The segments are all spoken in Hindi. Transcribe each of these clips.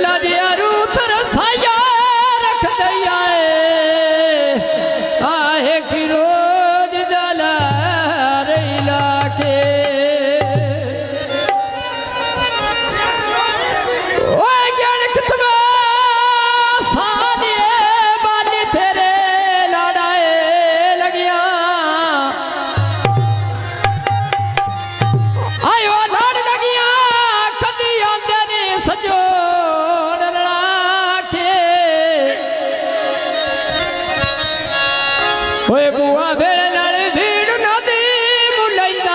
चला जी रूथ रसाया रख दिया आहे की रोज दला रैला के बुआ भेड़ नाल भीड़ नदी मुलाइंदा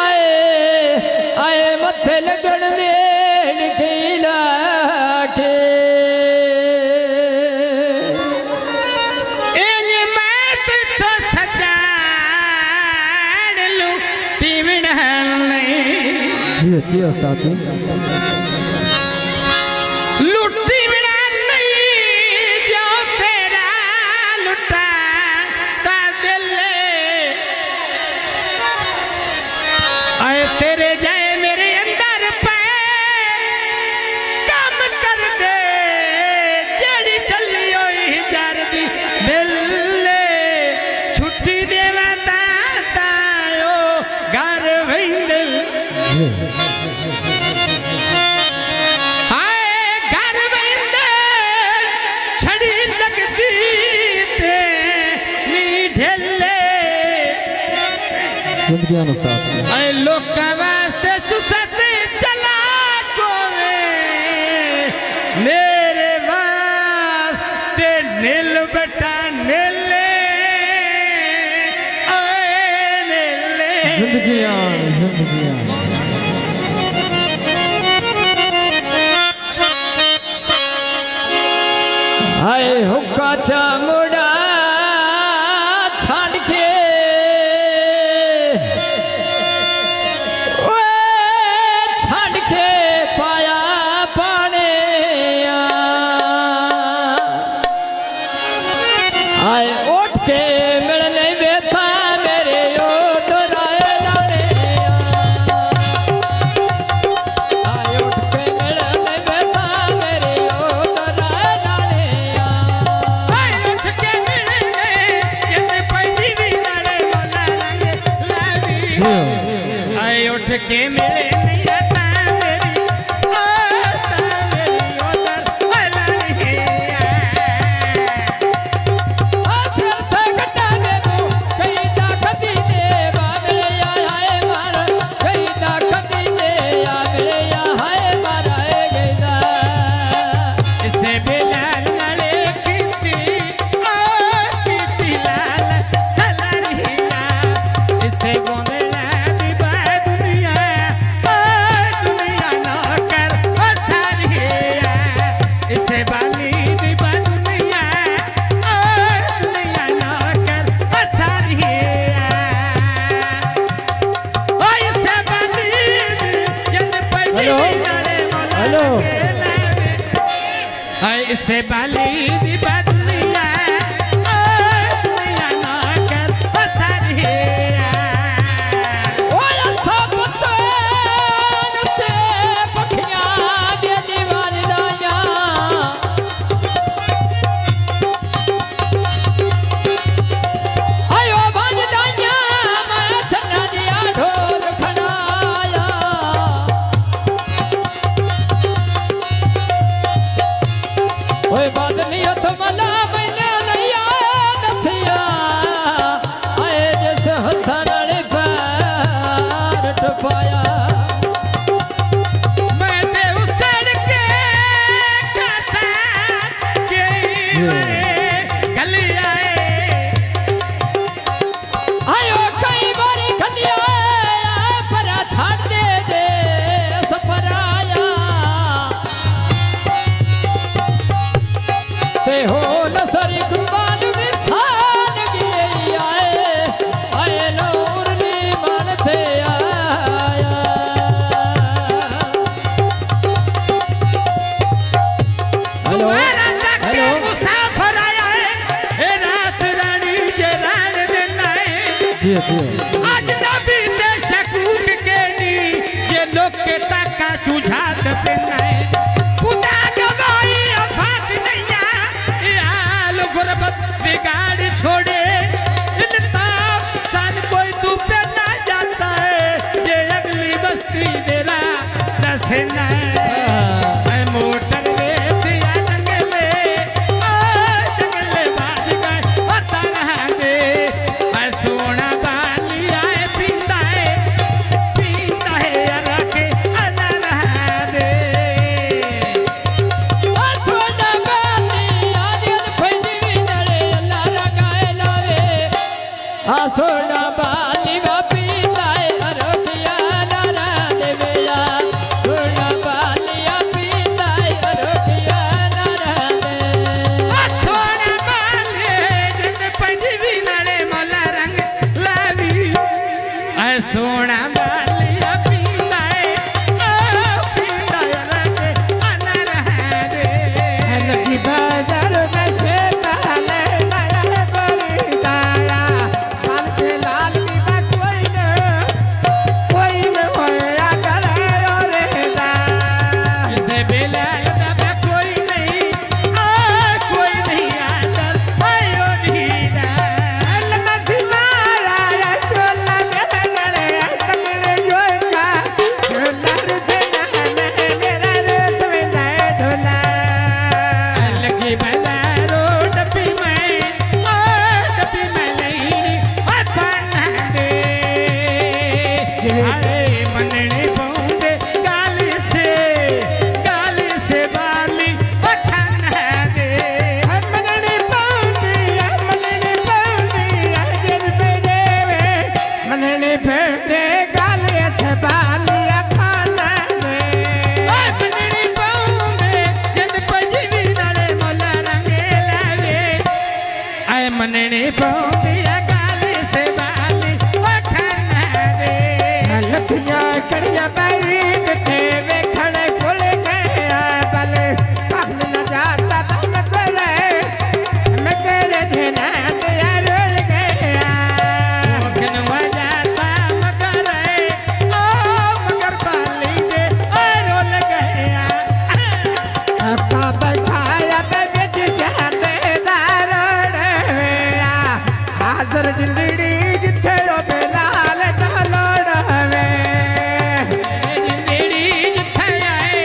आए मथे लगन देन खीला के इन मैं तिथ सजाड़ लू टीविन नहीं जी उस्ताद लुटी बिना नहीं जो तेरा लुटा तेरे जाए मेरे अंदर पे काम कर दे जड़ी चली होई जार दी बिल्ले छुट्टी देवा तायो घर वेंदे हाय घर वेंदे छड़ी लगदी ते नी ढेले जिंदगी उस्ताद ऐ लोक वास्ते चुसते चला कोवे मेरे वास्ते नील बेटा नीले नीले जिंदगी आए हुक्का चामुड़ा छाड़ के पाया पाने आए उठ के मिलने बेथा मेरे ओ दोराए लाने आए उठ के मिलने बेथा मेरे ओ दोराए लाने आए उठ के मिलने जिंदे पैजी भी लाले मोला रंग लावी आए उठ के मिले से बाली दी दुनिया दुनिया ना कर बसरिया ओए सब ते पखियां बेली वालदाया आयो वालदाया मैं चन्ना दिया ढोल खड़ाया ओए बादनिया तो मला मैंने लिया दसिया आए जिस हथा नाल पैर टपाया मैं ते उसड़ के कासा के मरे गली आए आयो कई बारी गली आए पर छाड़ दे सपराया ते हो नसरी कुर्बान मिसाल गई आए नूर नी मन थे आया तुम्हारा तक के मुसाफिर आया है रात रानी जे रान देना है जी आज नबी ते शकूक के नी जे लोग के तक का सुझात पे नहीं खुदा गवाही सोना बालिया पींदा है पींदा रंगे अनर है दे लगी बाजार में से पहले नया बरिदाया लाल के लाल की बात कोई न होया करे रे दा इसे बेलाल दबा कोई नहीं आदर आयो दीदा मसी मारा चोला मेरे तकड़े जोका ढोला से मेरा रोज में ढोला लगी बाजारो डब्बी में लेनी अपना दे अरे मनने पाऊंगे गाली से बाली पठाना दे मनने पाऊंगी दिल पे देवे मनने पे गाले से बालिया खाना दे मनने पाऊंगे जिंद पजीवी नाले मोला रंगे लावे आए मनने पाऊंगे गाली से बाली पठाना दे लखिया कड़िया बाई के वेखण खुल गया बल कहन न जाता बम करे मगर धना तेरा रोल गया मुखन वजाता मगर बाली दे रोल गया का बैठाया बेच जाते दारोड़ मेरा हाजर जिंदड़ी जिथे ओ बेलाल डलोड़ में जिंदड़ी जिथे आए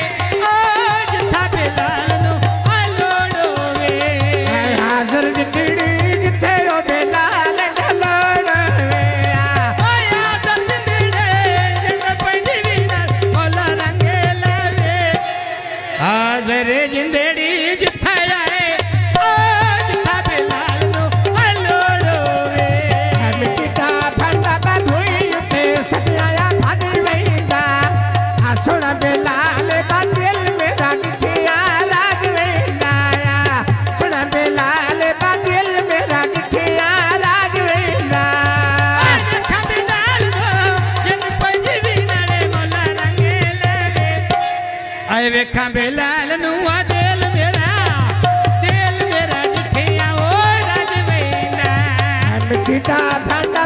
जिथा बेलाल नु आलोड़ोवे हाजर जिंदड़ी जिथे ओ बेलाल डलोड़ में आया दर जिंदड़े जिंद पंजवी नाल मोला रंगे लावे हाजर जिंदड़ी जिथे आए जिथा बेलाल नु आलोड़ोवे मिठा ठंडा बधुई उठे सतिया भागी वैंदा सुन बेलाल बादिल मेरा मिठिया राज वैंदा सुन बेलाल बादिल मेरा मिठिया राज वैंदा देखा बेलाल नु जिंद पंजवी नाले मोला रंगे लावे आए वेखा बेलाल नु आ दिल मेरा जिठिया ओ राज वैंदा मिठा ठंडा